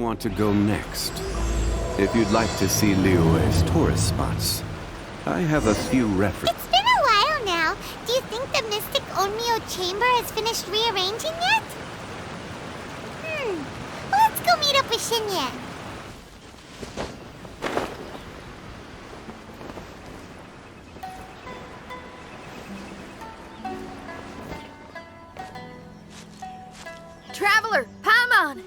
want to go next? If you'd like to see Liyue's tourist spots, I have a few references. It's been a while now. Do you think the Mystic Onmyo Chamber has finished rearranging yet? Well, let's go meet up with Xinyan. Traveler, Paimon!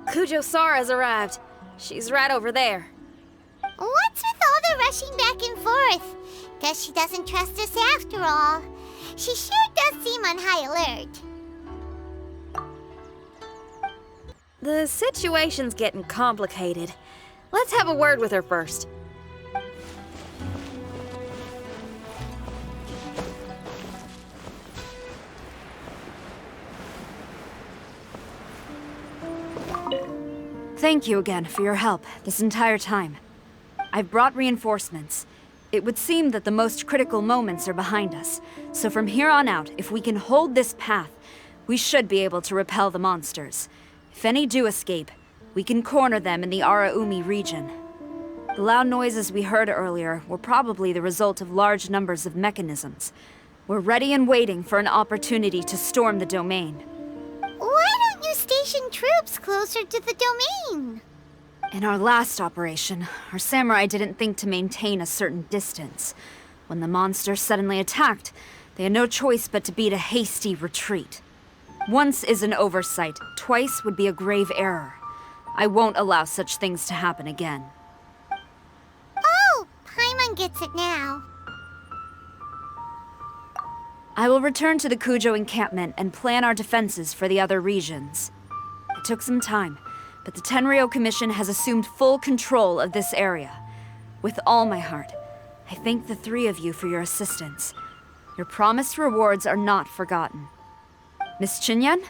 Kujo Sara's arrived. She's right over there. What's with all the rushing back and forth? Guess she doesn't trust us after all. She sure does seem on high alert. The situation's getting complicated. Let's have a word with her first. Thank you again for your help this entire time. I've brought reinforcements. It would seem that the most critical moments are behind us, so from here on out, if we can hold this path, we should be able to repel the monsters. If any do escape, we can corner them in the Araumi region. The loud noises we heard earlier were probably the result of large numbers of mechanisms. We're ready and waiting for an opportunity to storm the domain. Why don't you station troops closer to the domain? In our last operation, our samurai didn't think to maintain a certain distance. When the monster suddenly attacked, they had no choice but to beat a hasty retreat. Once is an oversight, twice would be a grave error. I won't allow such things to happen again. Oh, Paimon gets it now. I will return to the Kujo encampment and plan our defenses for the other regions. It took some time, but the Tenryou Commission has assumed full control of this area. With all my heart, I thank the three of you for your assistance. Your promised rewards are not forgotten. Miss Xinyan,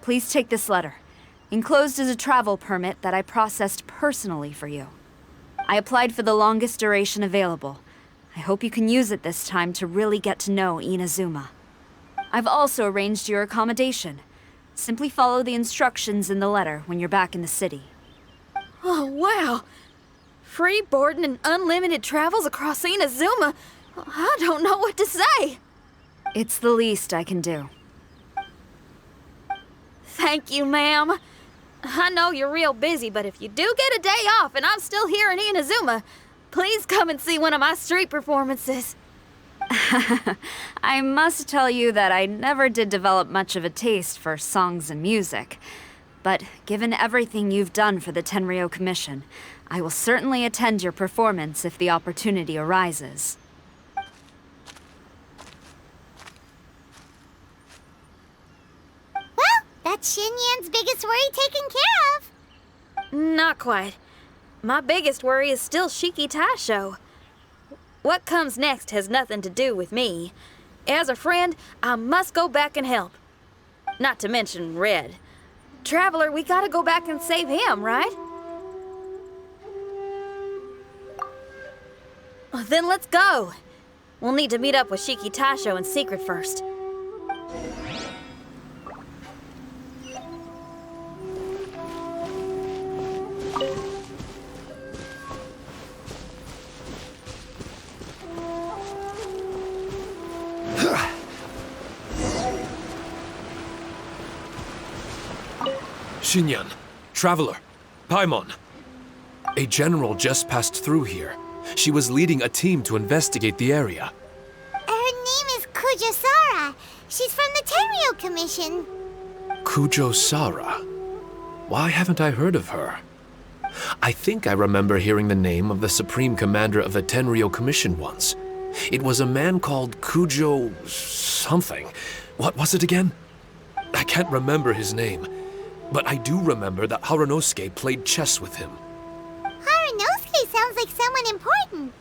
please take this letter. Enclosed is a travel permit that I processed personally for you. I applied for the longest duration available. I hope you can use it this time to really get to know Inazuma. I've also arranged your accommodation. Simply follow the instructions in the letter when you're back in the city. Oh, wow! Free boarding and unlimited travels across Inazuma? I don't know what to say! It's the least I can do. Thank you, ma'am. I know you're real busy, but if you do get a day off and I'm still here in Inazuma, please come and see one of my street performances. I must tell you that I never did develop much of a taste for songs and music. But given everything you've done for the Tenryou Commission, I will certainly attend your performance if the opportunity arises. Well, that's Xinyan's biggest worry taken care of. Not quite. My biggest worry is still Siki Taiso. What comes next has nothing to do with me. As a friend, I must go back and help. Not to mention Red. Traveler, we gotta go back and save him, right? Well, then let's go. We'll need to meet up with Siki Taiso in secret first. Xinyan, Traveler, Paimon. A general just passed through here. She was leading a team to investigate the area. Her name is Kujo Sara. She's from the Tenryou Commission. Kujo Sara? Why haven't I heard of her? I think I remember hearing the name of the Supreme Commander of the Tenryou Commission once. It was a man called Kujo... something. What was it again? I can't remember his name. But I do remember that Haranosuke played chess with him. Haranosuke sounds like someone important.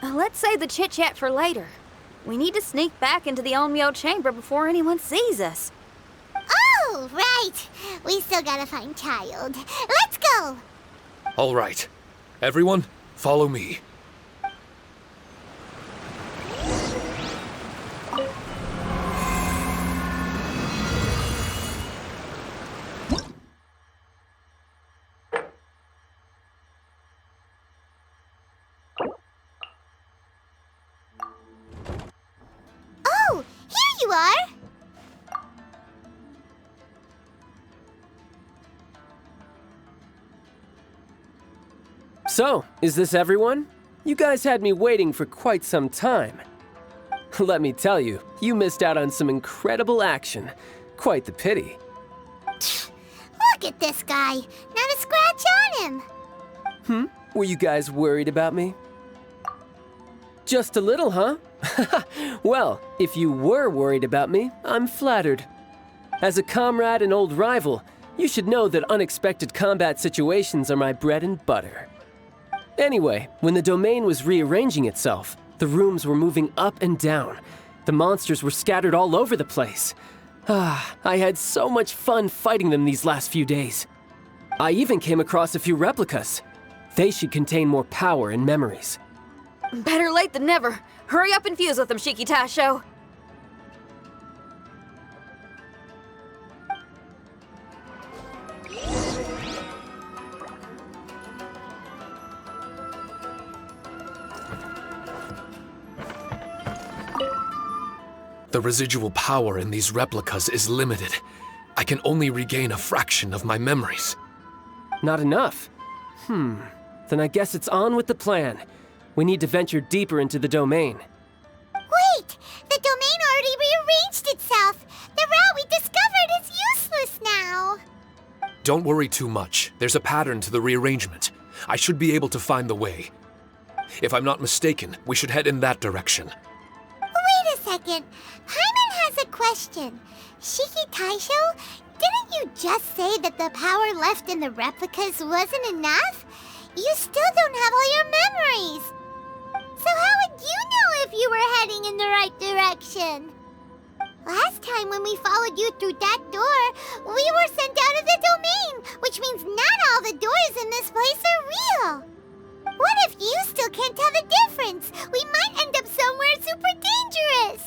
Let's save the chit-chat for later. We need to sneak back into the Onmyo chamber before anyone sees us. Oh, right. We still gotta find Child. Let's go. All right. Everyone, follow me. you are. So, is this everyone? You guys had me waiting for quite some time. Let me tell you, you missed out on some incredible action. Quite the pity. Look at this guy. Not a scratch on him. Were you guys worried about me? Just a little, huh? Well, if you were worried about me, I'm flattered. As a comrade and old rival, you should know that unexpected combat situations are my bread and butter. Anyway, when the domain was rearranging itself, the rooms were moving up and down. The monsters were scattered all over the place. I had so much fun fighting them these last few days. I even came across a few replicas. They should contain more power and memories. Better late than never. Hurry up and fuse with them, Siki Taiso. The residual power in these replicas is limited. I can only regain a fraction of my memories. Not enough? Then I guess it's on with the plan. We need to venture deeper into the domain. Wait! The domain already rearranged itself! The route we discovered is useless now! Don't worry too much. There's a pattern to the rearrangement. I should be able to find the way. If I'm not mistaken, we should head in that direction. Wait a second. Paimon has a question. Siki Taiso, didn't you just say that the power left in the replicas wasn't enough? You still don't have all your memories. So how would you know if you were heading in the right direction? Last time when we followed you through that door, we were sent out of the domain, which means not all the doors in this place are real. What if you still can't tell the difference? We might end up somewhere super dangerous.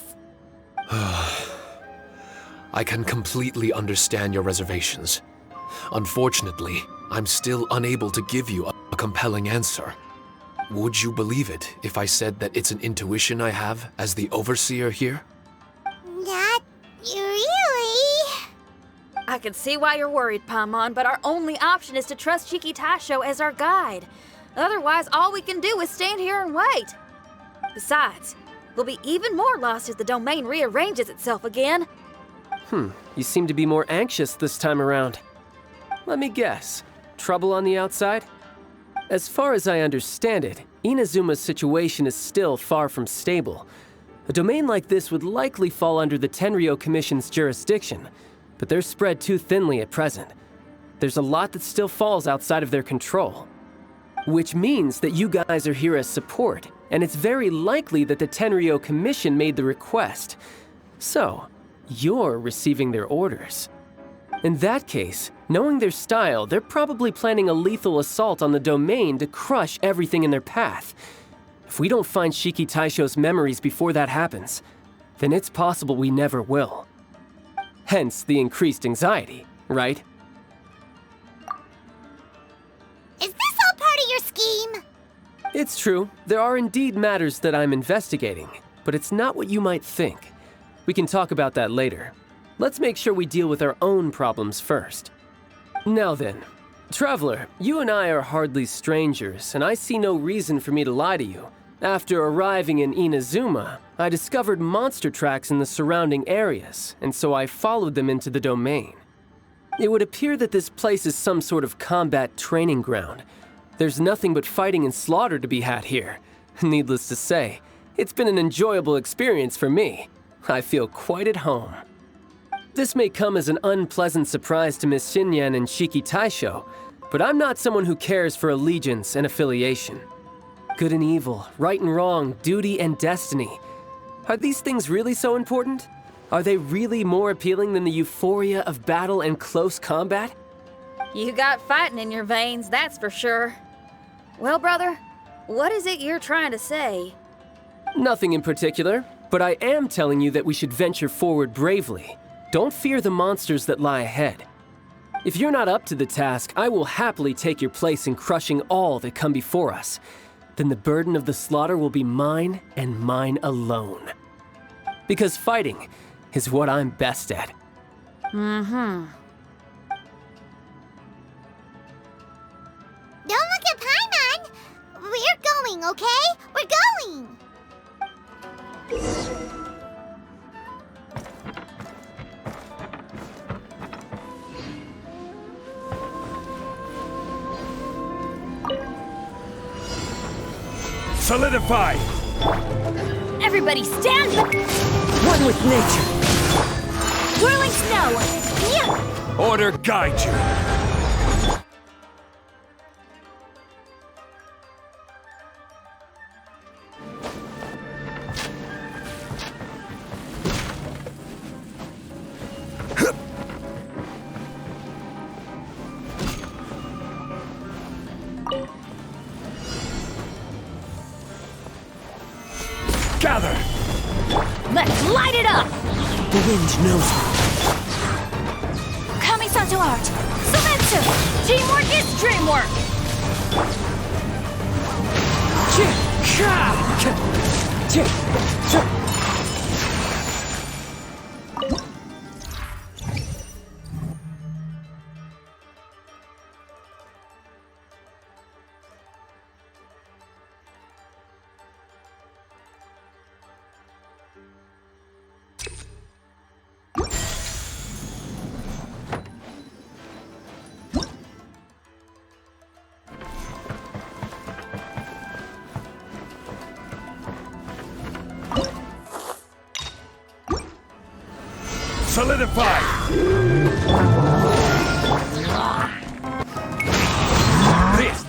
I can completely understand your reservations. Unfortunately, I'm still unable to give you a compelling answer. Would you believe it if I said that it's an intuition I have as the overseer here? Not really. I can see why you're worried, Paimon, but our only option is to trust Siki Taiso as our guide. Otherwise, all we can do is stand here and wait. Besides, we'll be even more lost if the domain rearranges itself again. You seem to be more anxious this time around. Let me guess. Trouble on the outside? As far as I understand it, Inazuma's situation is still far from stable. A domain like this would likely fall under the Tenryou Commission's jurisdiction, but they're spread too thinly at present. There's a lot that still falls outside of their control. Which means that you guys are here as support, and it's very likely that the Tenryou Commission made the request. So, you're receiving their orders. In that case, knowing their style, they're probably planning a lethal assault on the domain to crush everything in their path. If we don't find Siki Taiso's memories before that happens, then it's possible we never will. Hence the increased anxiety, right? Is this all part of your scheme? It's true, there are indeed matters that I'm investigating, but it's not what you might think. We can talk about that later. Let's make sure we deal with our own problems first. Now then, Traveler, you and I are hardly strangers, and I see no reason for me to lie to you. After arriving in Inazuma, I discovered monster tracks in the surrounding areas, and so I followed them into the domain. It would appear that this place is some sort of combat training ground. There's nothing but fighting and slaughter to be had here. Needless to say, it's been an enjoyable experience for me. I feel quite at home. This may come as an unpleasant surprise to Miss Xinyan and Siki Taiso, but I'm not someone who cares for allegiance and affiliation. Good and evil, right and wrong, duty and destiny. Are these things really so important? Are they really more appealing than the euphoria of battle and close combat? You got fighting in your veins, that's for sure. Well, brother, what is it you're trying to say? Nothing in particular, but I am telling you that we should venture forward bravely. Don't fear the monsters that lie ahead. If you're not up to the task, I will happily take your place in crushing all that come before us. Then the burden of the slaughter will be mine and mine alone. Because fighting, is what I'm best at. Don't look at Paimon! We're going, okay? We're going! Solidify! Everybody stand back! One with nature. Whirling snow! Yeah. Order guide you! Gather! Let's light it up! The wind knows me. Kamisato art! Sumetsu! Teamwork is dreamwork! Solidify! This!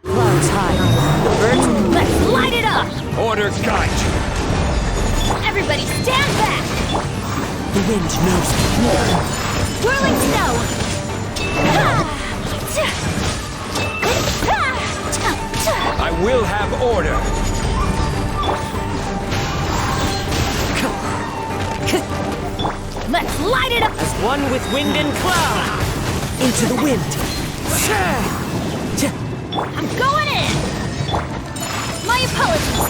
Clouds high. Let's light it up! Order guide you! Everybody stand back! The wind knows me. Whirling snow! I will have order! Let's light it up! As one with wind and cloud. Into the wind. I'm going in! My apologies!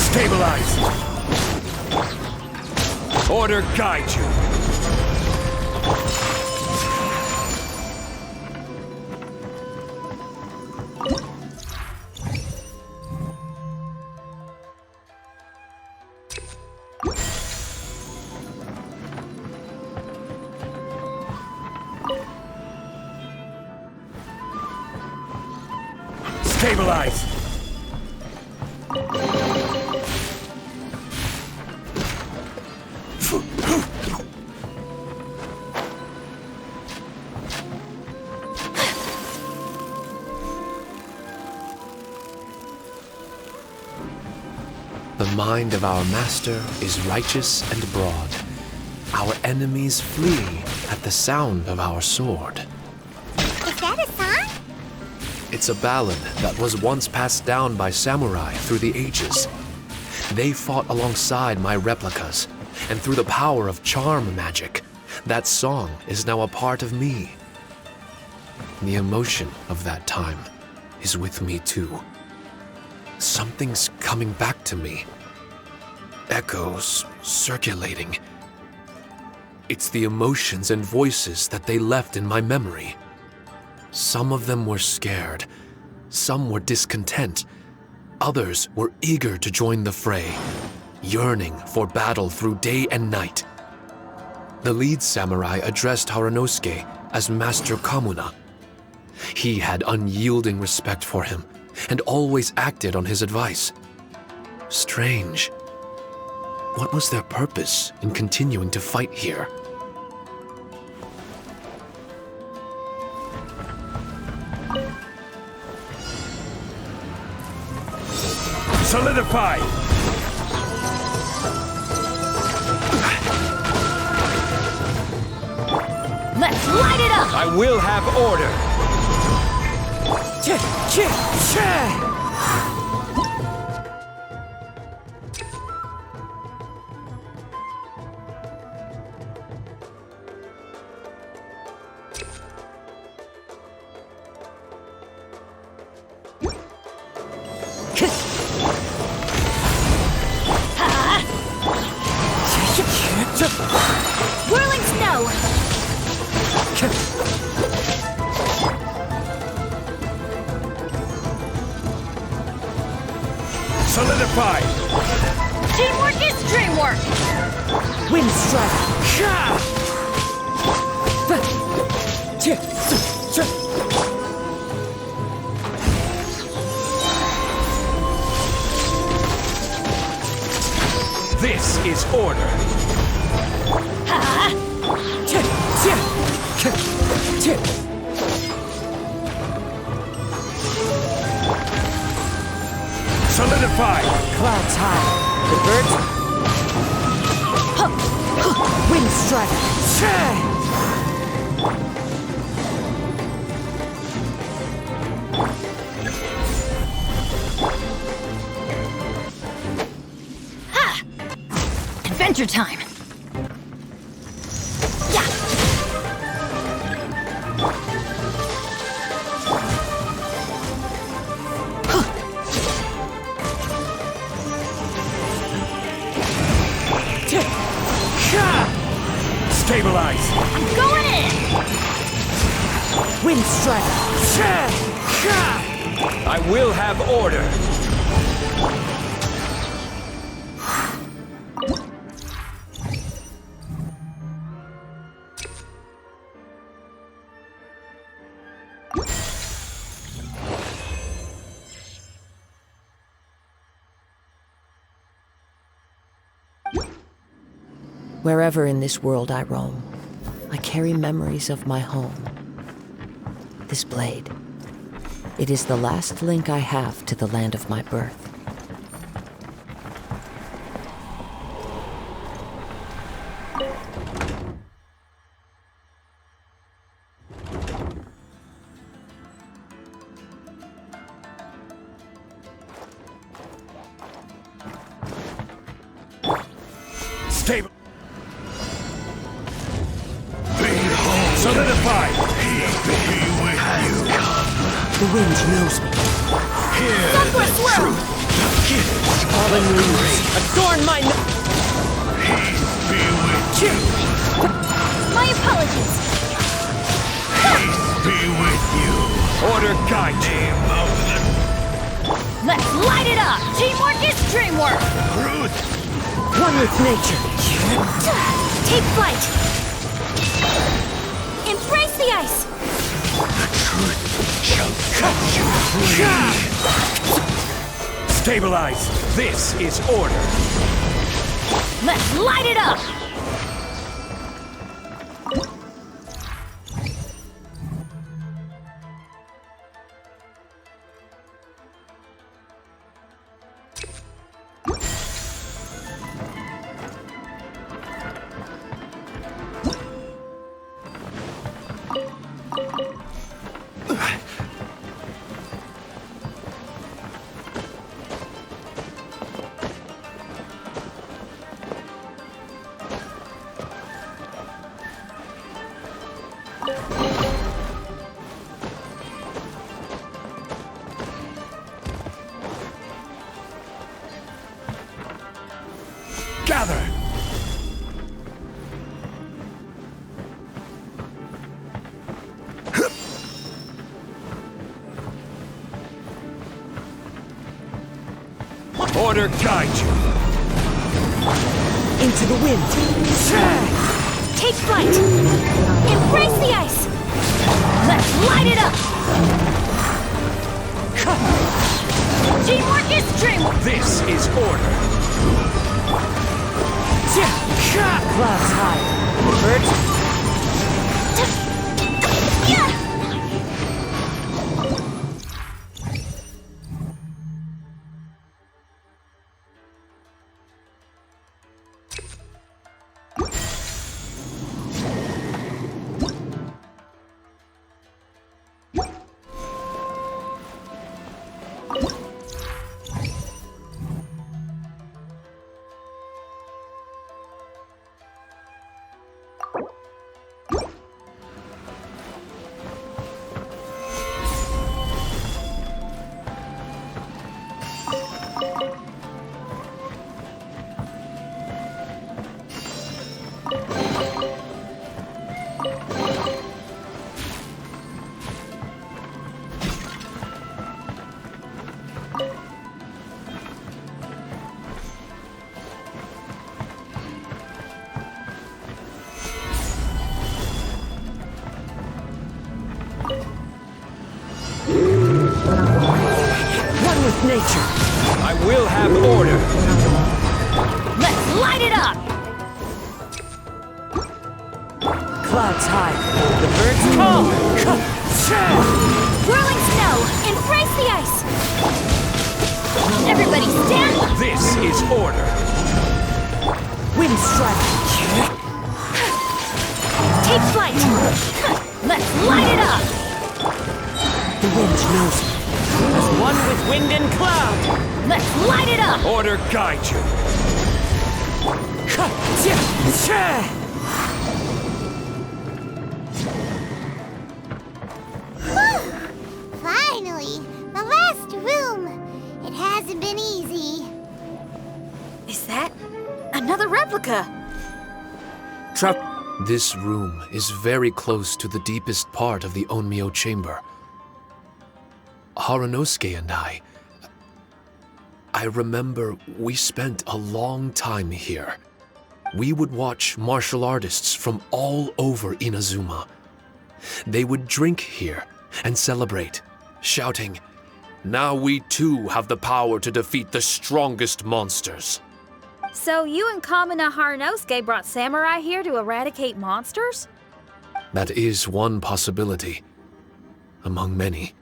Stabilize! Order guide you! Stabilize! The mind of our master is righteous and broad. Our enemies flee at the sound of our sword. Is that a song? It's a ballad that was once passed down by samurai through the ages. They fought alongside my replicas, and through the power of charm magic, that song is now a part of me. The emotion of that time is with me too. Something's coming back to me. Echoes circulating. It's the emotions and voices that they left in my memory. Some of them were scared, some were discontent, others were eager to join the fray, yearning for battle through day and night. The lead samurai addressed Haranosuke as Master Kamuna. He had unyielding respect for him and always acted on his advice. Strange. What was their purpose in continuing to fight here? Solidify! Let's light it up! I will have order. Whirling snow! Solidify. Teamwork is dreamwork! Wind strike. This is order. Solidify. Clouds high. The birds. Wind strike. Adventure time! Yeah! Stabilize. I'm going in! Wind strike. I will have order. Wherever in this world I roam, I carry memories of my home. This blade, it is the last link I have to the land of my birth. Stable. Solidify. The wind knows me. Sunburst swirl! Fallen leaves adorn my My apologies! Order guide you. Let's light it up! Teamwork is dreamwork! One with nature. Take flight! Embrace the ice! Stabilize. This is order. Let's light it up! Gather. Order guide you. Into the wind. Take flight! Embrace the ice! Let's light it up! Teamwork is dreamwork! This is order. Clouds high. The birds. Yeah! will have order. Let's light it up! Clouds high, the birds call. Whirling snow, embrace the ice! Everybody stand! This is order. Wind strike. Take flight! Let's light it up! The wind knows me. As one with wind and cloud. Let's light it up! Order guide you. Finally, the last room. It hasn't been easy. Is that another replica? This room is very close to the deepest part of the Onmyo chamber. Haranosuke and I remember we spent a long time here. We would watch martial artists from all over Inazuma. They would drink here and celebrate, shouting, "Now we too have the power to defeat the strongest monsters." So you and Kamina Haranosuke brought samurai here to eradicate monsters? That is one possibility, among many.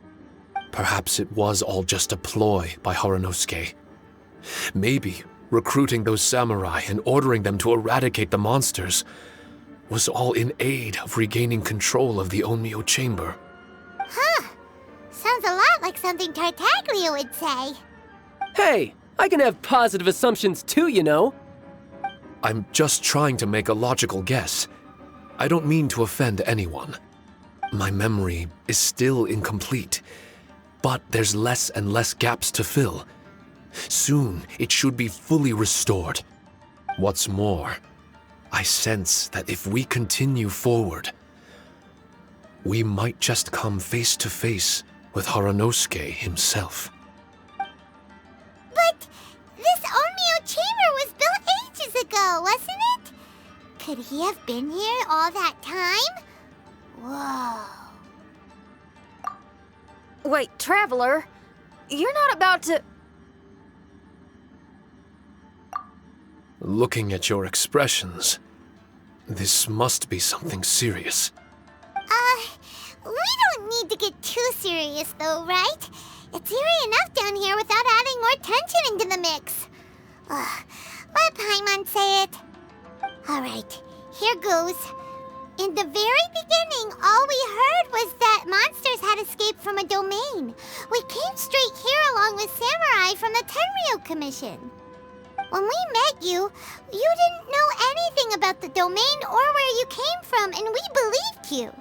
Perhaps it was all just a ploy by Haranosuke. Maybe recruiting those samurai and ordering them to eradicate the monsters was all in aid of regaining control of the Onmyo chamber. Huh. Sounds a lot like something Tartaglia would say. Hey, I can have positive assumptions too, you know. I'm just trying to make a logical guess. I don't mean to offend anyone. My memory is still incomplete, but there's less and less gaps to fill. Soon, it should be fully restored. What's more, I sense that if we continue forward, we might just come face to face with Haranosuke himself. But this Onmyo chamber was built ages ago, wasn't it? Could he have been here all that time? Whoa. Wait, Traveler, you're not about to... Looking at your expressions, this must be something serious. We don't need to get too serious though, right? It's eerie enough down here without adding more tension into the mix. Let Paimon say it. Alright, here goes. In the very beginning, all we heard was that monsters had escaped from a domain. We came straight here along with samurai from the Tenryou Commission. When we met you, you didn't know anything about the domain or where you came from, and we believed you.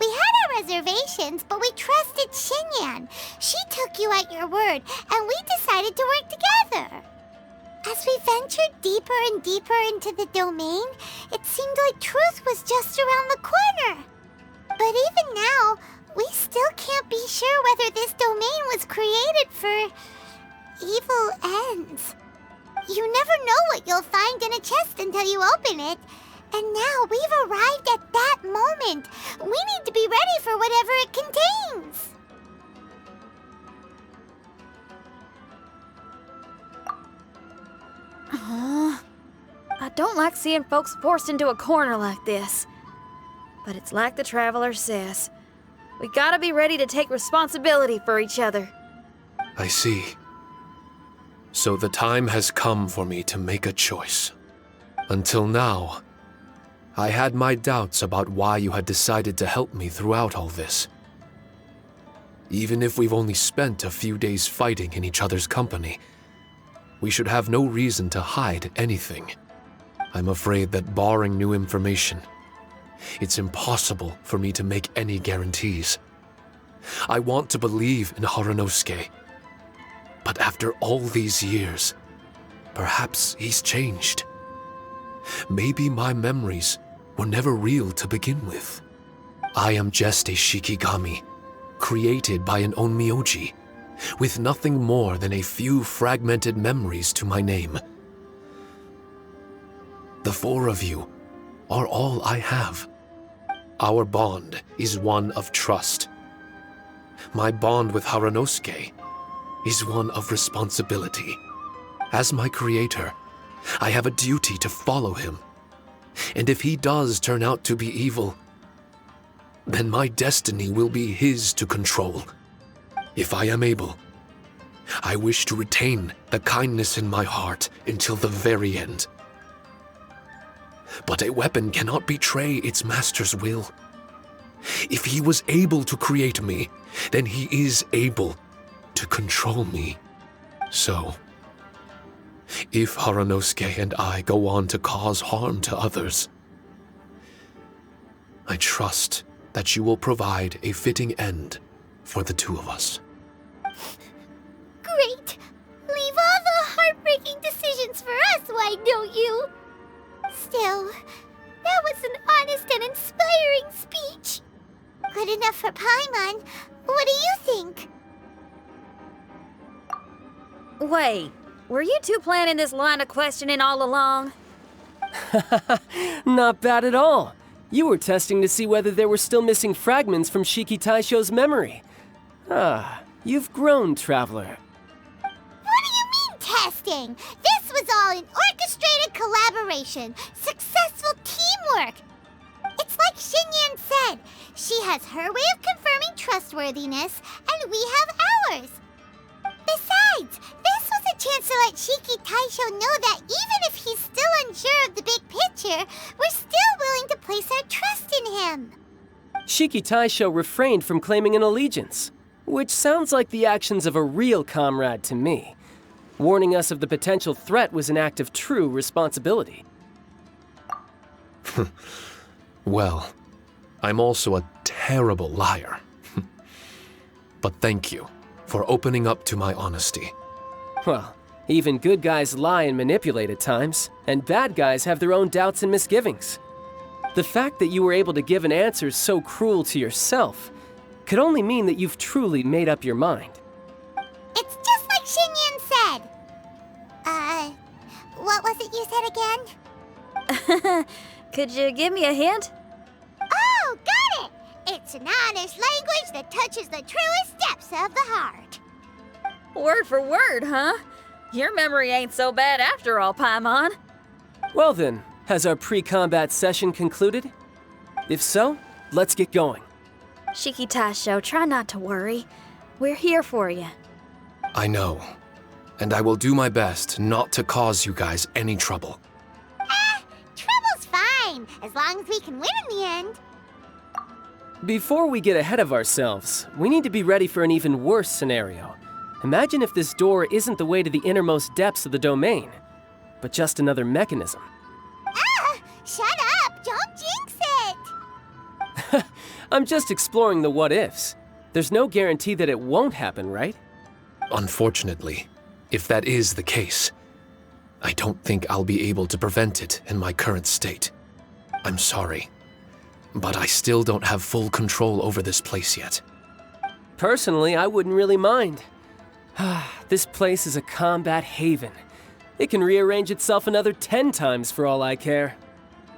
We had our reservations, but we trusted Xinyan. She took you at your word, and we decided to work together. As we ventured deeper and deeper into the domain, it seemed like truth was just around the corner. But even now, we still can't be sure whether this domain was created for evil ends. You never know what you'll find in a chest until you open it. And now we've arrived at that moment. We need to be ready for whatever it contains. I don't like seeing folks forced into a corner like this. But it's like the Traveler says. We gotta be ready to take responsibility for each other. I see. So the time has come for me to make a choice. Until now, I had my doubts about why you had decided to help me throughout all this. Even if we've only spent a few days fighting in each other's company, we should have no reason to hide anything. I'm afraid that barring new information, it's impossible for me to make any guarantees. I want to believe in Haranosuke, but after all these years, perhaps he's changed. Maybe my memories were never real to begin with. I am just a Shikigami, created by an Onmyoji, with nothing more than a few fragmented memories to my name. The four of you are all I have. Our bond is one of trust. My bond with Haranosuke is one of responsibility. As my creator, I have a duty to follow him. And if he does turn out to be evil, then my destiny will be his to control. If I am able, I wish to retain the kindness in my heart until the very end. But a weapon cannot betray its master's will. If he was able to create me, then he is able to control me. So, if Haranosuke and I go on to cause harm to others, I trust that you will provide a fitting end for the two of us. Great! Leave all the heartbreaking decisions for us, why don't you? Still, that was an honest and inspiring speech. Good enough for Paimon. What do you think? Wait, were you two planning this line of questioning all along? Not bad at all. You were testing to see whether there were still missing fragments from Siki Taisho's memory. Ah, you've grown, Traveler. What do you mean, testing? This was all an orchestrated collaboration. Successful teamwork. It's like Xinyan said. She has her way of confirming trustworthiness, and we have ours. Besides, this was a chance to let Siki Taisho know that even if he's still unsure of the big picture, we're still willing to place our trust in him. Siki Taisho refrained from claiming an allegiance, which sounds like the actions of a real comrade to me. Warning us of the potential threat was an act of true responsibility. Well, I'm also a terrible liar. But thank you for opening up to my honesty. Well, even good guys lie and manipulate at times, and bad guys have their own doubts and misgivings. The fact that you were able to give an answer so cruel to yourself could only mean that you've truly made up your mind. It's just like Xinyan said. What was it you said again? Could you give me a hint? Oh, got it! It's an honest language that touches the truest depths of the heart. Word for word, huh? Your memory ain't so bad after all, Paimon. Well then, has our pre-combat session concluded? If so, let's get going. Siki Taisho, try not to worry. We're here for you. I know, and I will do my best not to cause you guys any trouble. Trouble's fine, as long as we can win in the end. Before we get ahead of ourselves, we need to be ready for an even worse scenario. Imagine if this door isn't the way to the innermost depths of the domain, but just another mechanism. Shut up! Don't jinx it! I'm just exploring the what-ifs. There's no guarantee that it won't happen, right? Unfortunately, if that is the case, I don't think I'll be able to prevent it in my current state. I'm sorry, but I still don't have full control over this place yet. Personally, I wouldn't really mind. This place is a combat haven. It can rearrange itself another 10 times for all I care.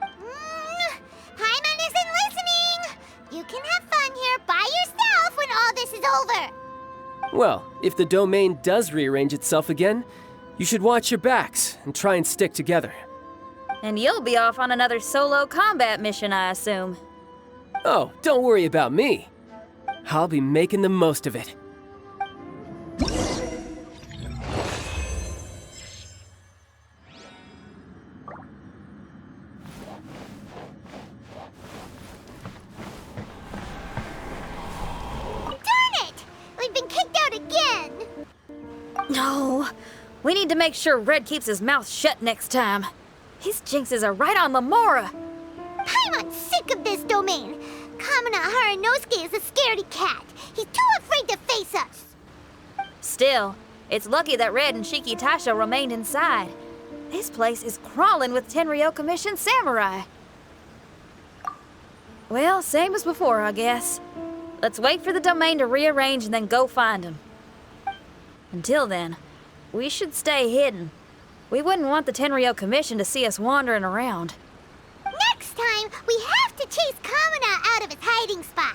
Paimon isn't listening! You can have fun here by yourself when all this is over! Well, if the domain does rearrange itself again, you should watch your backs and try and stick together. And you'll be off on another solo combat mission, I assume. Oh, don't worry about me. I'll be making the most of it. No, we need to make sure Red keeps his mouth shut next time. His jinxes are right on Lamora. Paimon's sick of this domain. Kamina Haranosuke is a scaredy cat. He's too afraid to face us. Still, it's lucky that Red and Siki Taisho remained inside. This place is crawling with Tenryou Commission samurai. Well, same as before, I guess. Let's wait for the domain to rearrange and then go find him. Until then, we should stay hidden. We wouldn't want the Tenryou Commission to see us wandering around. Next time, we have to chase Kamina out of his hiding spot.